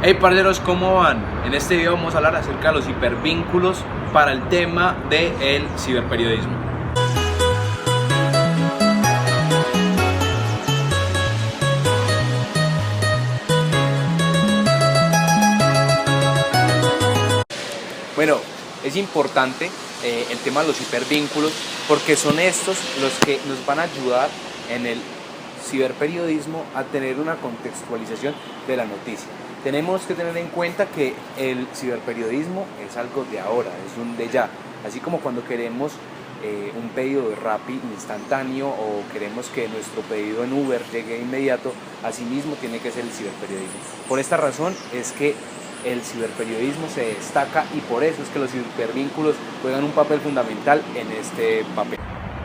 Hey parceros, ¿cómo van? En este video vamos a hablar acerca de los hipervínculos para el tema del ciberperiodismo. Bueno, es importante el tema de los hipervínculos porque son estos los que nos van a ayudar en el ciberperiodismo a tener una contextualización de la noticia. Tenemos que tener en cuenta que el ciberperiodismo es algo de ahora, es un de ya. Así como cuando queremos un pedido de Rappi instantáneo o queremos que nuestro pedido en Uber llegue de inmediato, asimismo tiene que ser el ciberperiodismo. Por esta razón es que el ciberperiodismo se destaca y por eso es que los hipervínculos juegan un papel fundamental en este papel.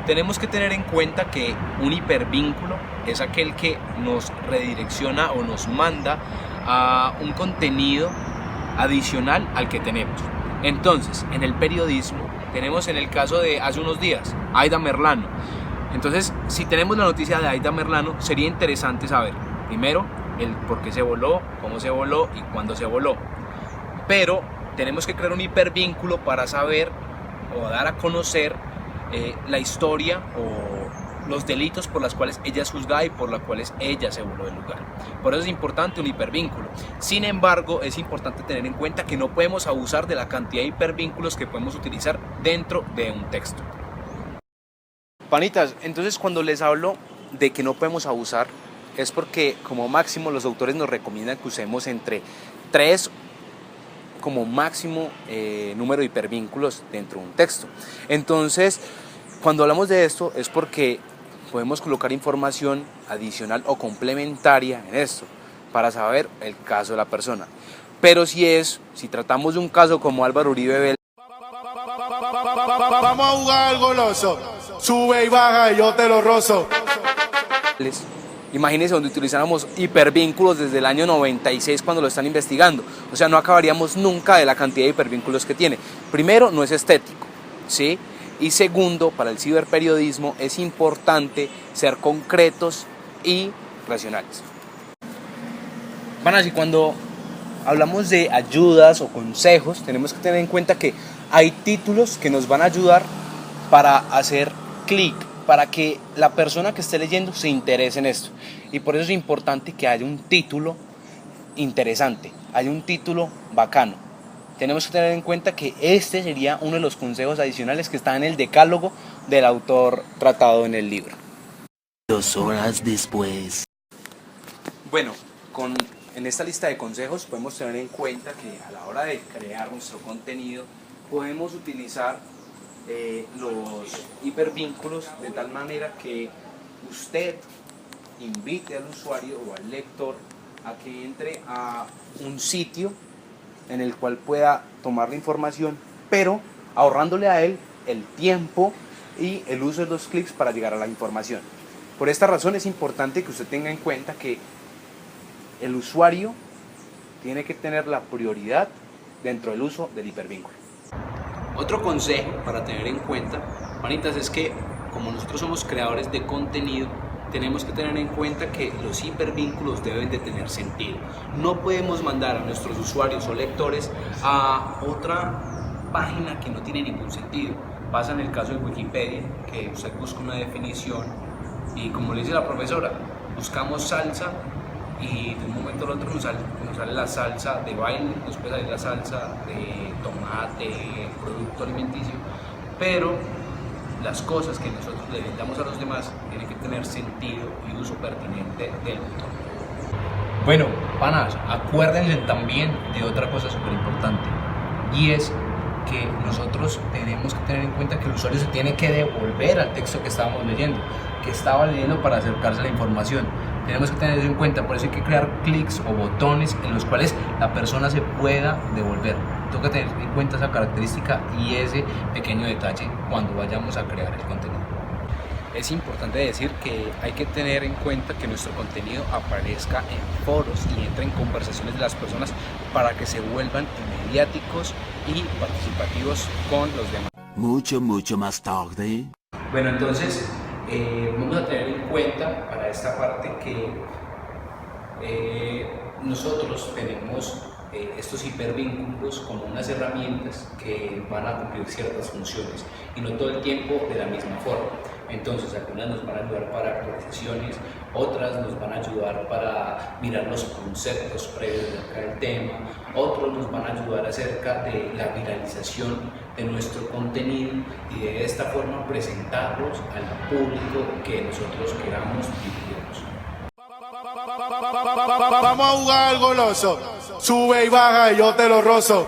Tenemos que tener en cuenta que un hipervínculo es aquel que nos redirecciona o nos manda a un contenido adicional al que tenemos. Entonces, en el periodismo tenemos en el caso de hace unos días, Aida Merlano. Entonces, si tenemos la noticia de Aida Merlano, sería interesante saber, primero, el por qué se voló, cómo se voló y cuándo se voló. Pero tenemos que crear un hipervínculo para saber o dar a conocer la historia o los delitos por los cuales ella es juzgada y por los cuales ella se voló del lugar. Por eso es importante un hipervínculo. Sin embargo, es importante tener en cuenta que no podemos abusar de la cantidad de hipervínculos que podemos utilizar dentro de un texto. Panitas, entonces cuando les hablo de que no podemos abusar, es porque como máximo los autores nos recomiendan que usemos entre 3 como máximo número de hipervínculos dentro de un texto. Entonces, cuando hablamos de esto es porque podemos colocar información adicional o complementaria en esto para saber el caso de la persona. Pero si tratamos de un caso como Álvaro Uribe Vélez, vamos a jugar al goloso, sube y baja y yo te lo rozo. imagínense donde utilizáramos hipervínculos desde el año 96 cuando lo están investigando. O sea, no acabaríamos nunca de la cantidad de hipervínculos que tiene. Primero, no es estético, ¿sí? Y segundo, para el ciberperiodismo es importante ser concretos y racionales. Panas, y cuando hablamos de ayudas o consejos, tenemos que tener en cuenta que hay títulos que nos van a ayudar para hacer clic, para que la persona que esté leyendo se interese en esto. Y por eso es importante que haya un título interesante, haya un título bacano. Tenemos que tener en cuenta que este sería uno de los consejos adicionales que está en el decálogo del autor tratado en el libro. 2 horas después. Bueno, en esta lista de consejos podemos tener en cuenta que a la hora de crear nuestro contenido podemos utilizar los hipervínculos de tal manera que usted invite al usuario o al lector a que entre a un sitio en el cual pueda tomar la información, pero ahorrándole a él el tiempo y el uso de los clics para llegar a la información. Por esta razón es importante que usted tenga en cuenta que el usuario tiene que tener la prioridad dentro del uso del hipervínculo. Otro consejo para tener en cuenta, manitas, es que como nosotros somos creadores de contenido, tenemos que tener en cuenta que los hipervínculos deben de tener sentido. No podemos mandar a nuestros usuarios o lectores a otra página que no tiene ningún sentido. Pasa en el caso de Wikipedia, que usted busca una definición y como le dice la profesora, buscamos salsa y de un momento al otro nos sale la salsa de baile, nos puede salir la salsa de tomate, producto alimenticio, pero las cosas que nosotros le vendamos a los demás tienen que tener sentido y uso pertinente del autor. Bueno, panas, acuérdense también de otra cosa súper importante, y es que nosotros tenemos que tener en cuenta que el usuario se tiene que devolver al texto que estábamos leyendo, que estaba leyendo para acercarse a la información. Tenemos que tener eso en cuenta, por eso hay que crear clics o botones en los cuales la persona se pueda devolver. Tengo que tener en cuenta esa característica y ese pequeño detalle cuando vayamos a crear el contenido. Es importante decir que hay que tener en cuenta que nuestro contenido aparezca en foros y entre en conversaciones de las personas para que se vuelvan mediáticos y participativos con los demás. Mucho más tarde. Bueno, entonces vamos a tener en cuenta para esta parte que nosotros tenemos estos hipervínculos como unas herramientas que van a cumplir ciertas funciones y no todo el tiempo de la misma forma. Entonces, algunas nos van a ayudar para actualizaciones, otras nos van a ayudar para mirar los conceptos previos acerca del tema, otros nos van a ayudar acerca de la viralización de nuestro contenido y de esta forma presentarlos al público que nosotros queramos dirigirnos. Vamos a jugar al goloso. Sube y baja y yo te lo rozo.